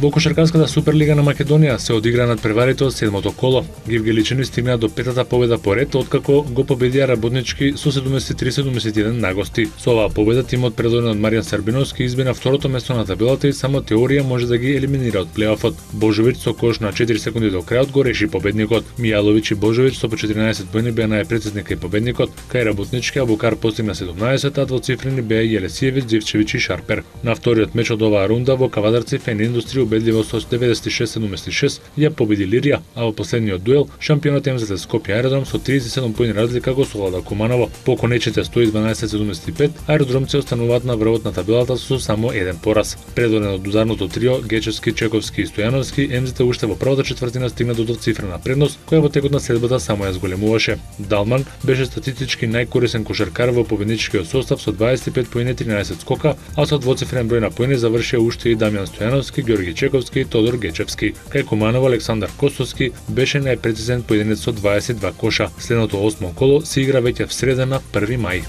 Во кошаркарската Суперлига на Македонија се одигра надпреварите од седмото коло. Гивгеличани стигнаа до петата победа по ред, откако го победија Работнички со 73-71 нагости. Со оваа победа тимот предводен од Маријан Сарбиновски изби на второто место на табелата и само теорија може да ги елиминира од плейофот. Божовиќ со кош на 4 секунди до крајот го реши победникот. Мијаловиќ и Божовиќ со по 14 поени беа најпрецизни кај победникот. Кај Работнички Абукар постигна 17, а двоцифрени беа Јелесиевиќ, Џевчевиќ и Шарпер. На вториот меч од оваа рунда во Кавадарци Фен Индустрија убедливо со 96-76 ја победи Лирија, а во последниот дуел шампионот МЗТ Скопје Аеродром со 37 поени разлика го совлада Куманово. По конечните 112-75 аеродромци остануваат на врвот на табелата со само еден пораз. Предводен од ударното трио Гечевски, Чековски и Стојановски, МЗТ уште во првата четвртина стигна до двоцифрена предност, која во текот на следбата само ја зголемуваше. Далман беше статистички најкорисен кошаркар во победничкиот состав со 25 поени 13 скока, а со двоцифрен број на поени завршија уште и Дамјан Стојановски, Ѓорги Чековски и Тодор Гечевски. Кај Куманово Александар Костовски беше најпрецизен поединец со 22 коша. Следното 8 коло се игра веќе в среда на 1 мај.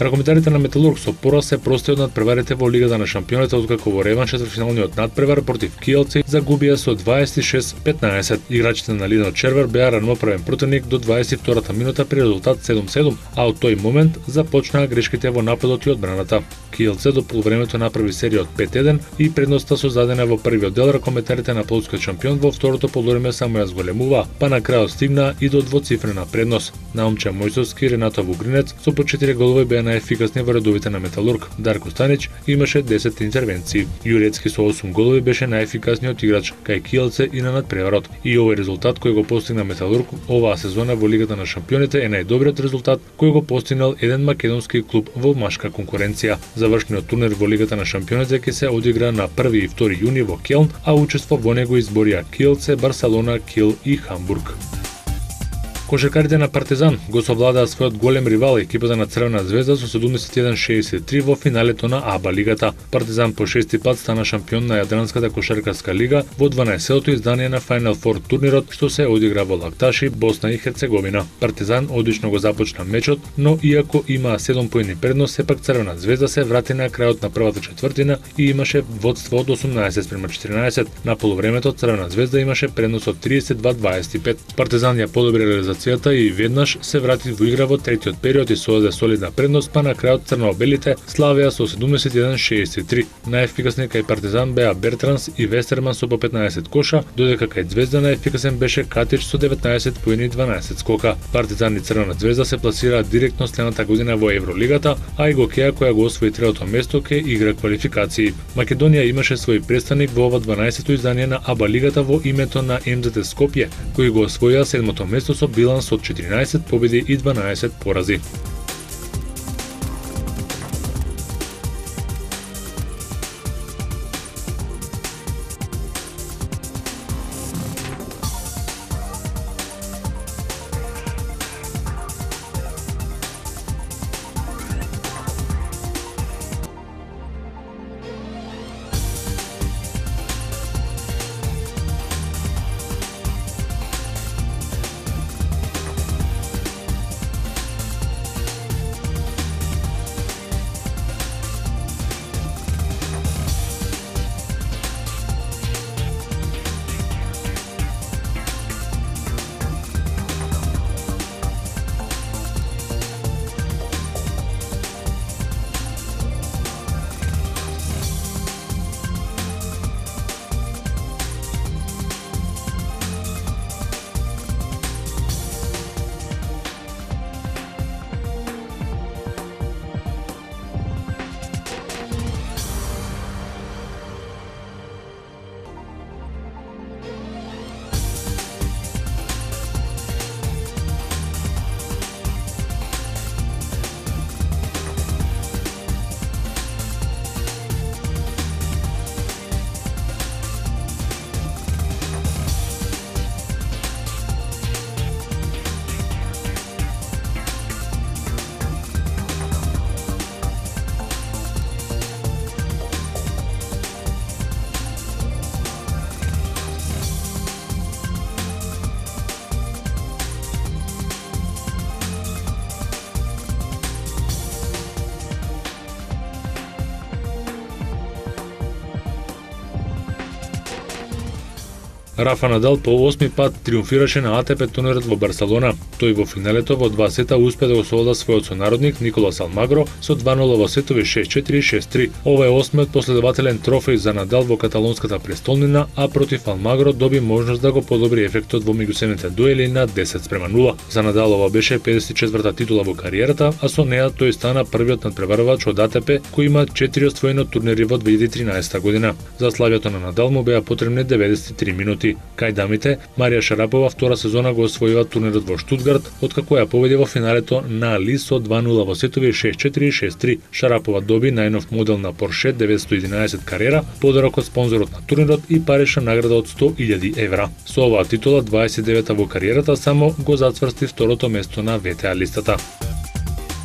Ракометарите на Металург со пораз се прости од надпреварите во Лигата на шампионите, откако во реванш четвртфиналниот надпревар против Киелци загубија со 26-15. Играчите на Лидо Червар беа равноправен противник до 22-та минута при резултат 7-7, а од тој момент започнаа грешките во нападот и одбраната. Киелце до полувремето направи серија од 5-1 и предноста создадена во првиот дел. Ракометарите на полскиот шампион во второто полувреме само ја зголемува, па на крајот стигнаа и до двоцифрена предност. Наумче Мојсовски и Ренато Вугринец со по 4 голови беа најефикасни во редовите на Металург. Дарко Станич имаше 10 интервенции. Јурецки со 8 голови беше најефикасниот играч кај Киелце и на надпреварот. И овој резултат кој го постигна Металург оваа сезона во Лигата на шампионите е најдобриот резултат кој го постигнал еден македонски клуб во машка конкуренција. Завршниот турнир во Лигата на шампионите ќе се одигра на 1 и 2 јуни во Келн, а учество во него изборија Киелце, Барселона, Кил и Хамбург. Кошаркарите на Партизан го совладаа својот голем ривал екипата на Црвена звезда со 71-63 во финалето на АБА лигата. Партизан по шести пат стана шампион на Јадранската кошаркарска лига во 12-тото издание на Final Four турнирот што се одигра во Лакташи, Босна и Херцеговина. Партизан одлично го започна мечот, но иако имаа 7 поени предност, сепак Црвена звезда се врати на крајот на првата четвртина и имаше водство од 18-14. На полувремето Црвена звезда имаше предност од 32-25. Партизан ја подобри реализацијата и веднаш се врати во игра во третиот период и создаде солидна предност, па на крајот црно-белите славеа со 71-63. Најефикасни кај Партизан беа Бертранс и Вестерман со по 15 коша, додека кај Звезда најефикасен беше Катич со 19 поени и 12 скока. Партизан и Црвена звезда се пласираа директно следната година во Евролигата, а и Гокеа која го освои третото место ке игра квалификации. Македонија имаше свој представник во ова 12-то издание на АБА лигата во името на МЗТ Скопје, кои го освоија 7-то место со биланс од 14 победи и 12 порази. Рафа Надал по 8 пат триумфираше на АТП турнирот во Барселона. Тој во финалето во 2 сета успе да го совлада својот сонародник Николас Алмагро со 2-0 во сетови 6-4 и 6-3. Ова е осмиот последователен трофеј за Надал во каталонската престолнина, а против Алмагро доби можност да го подобри ефектот во меѓусебните дуели на 10:0. За Надал ова беше 54-та титула во кариерата, а со неа тој стана првиот надпреварувач од АТП кој има 4 освоени турнири во 2013 година. За славјето на Надал му беа потребни 93 минути. Кај дамите, Марија Шарапова втора сезона го освоила турнирот во Штутгарт, откако ја победи во финалето на Али со 2-0 во сетови 6-4 и 6-3. Шарапова доби најнов модел на Porsche 911 Carrera, подарок од спонзорот на турнирот и парична награда од 100.000 евра. Со оваа титула, 29-та во кариерата, само го зацврсти второто место на ВТА листата.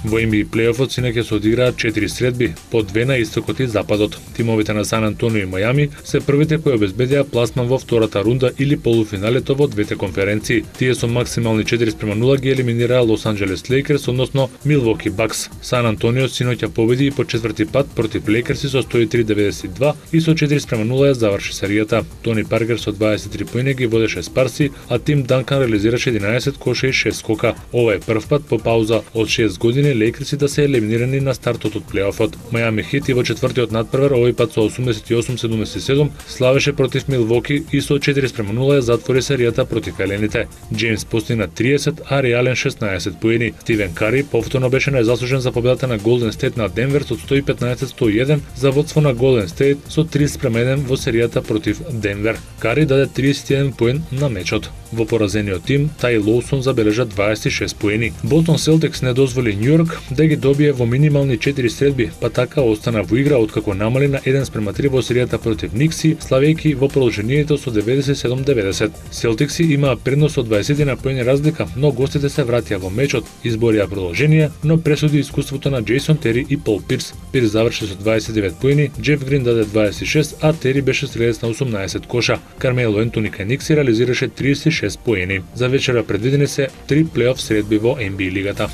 Во NBA плейофот синоќа се одиграа 4 средби, по 2 на истокот и западот. Тимовите на Сан Антонио и Мајами се првите кои обезбедија пласман во втората рунда или полуфиналето во двете конференции. Тие со максимални 4:0 ги елиминираа Лос Анџелес Лейкерс, односно Милвоки Бакс. Сан Антонио синоќа победи и по четврти пат против Лейкерси со 103-92 и со 4:0 ја заврши серијата. Тони Паркер со 23 поени ги водеше Спарси, а Тим Данкан реализираше 11 коша и 6 скока. Ова е прв пат по пауза од 6 години Лейкерси да се елиминирани на стартот од плейофот. Мајами Хит и во четвртиот надпревар овој пат со 88-77 славеше против Милвоки и со 4:0 ја затвори серијата против елените. Джеймс постигна 30, а Реален 16 поени. Стивен Кари повторно беше најзаслужен за победата на Голден Стейт на Денвер со 115-101 за водство на Голден Стейт со 30:1 во серијата против Денвер. Кари даде 31 поен на мечот. Во поразениот тим, Тај Лоусон забележа 26 поени. Бостон Селтикс не дозволи Њујорк да ги добие во минимални 4 средби, па така остана во игра откако намали на 1:3 во серијата против Никси, славејќи во продолжението со 97-90. Селтикси имаа предност од 21 поени разлика, но гостите се вратија во мечот, изборија продолжение, но пресуди искуството на Джейсон Тери и Пол Пирс. Пирс заврши со 29 поени, Джеф Грин даде 26, а Тери беше стрелец на 18 коша. Кармело Ентони кај Никси реализираше 36 поени. За вечера предвидени се 3 плейоф средби во NBA лигата.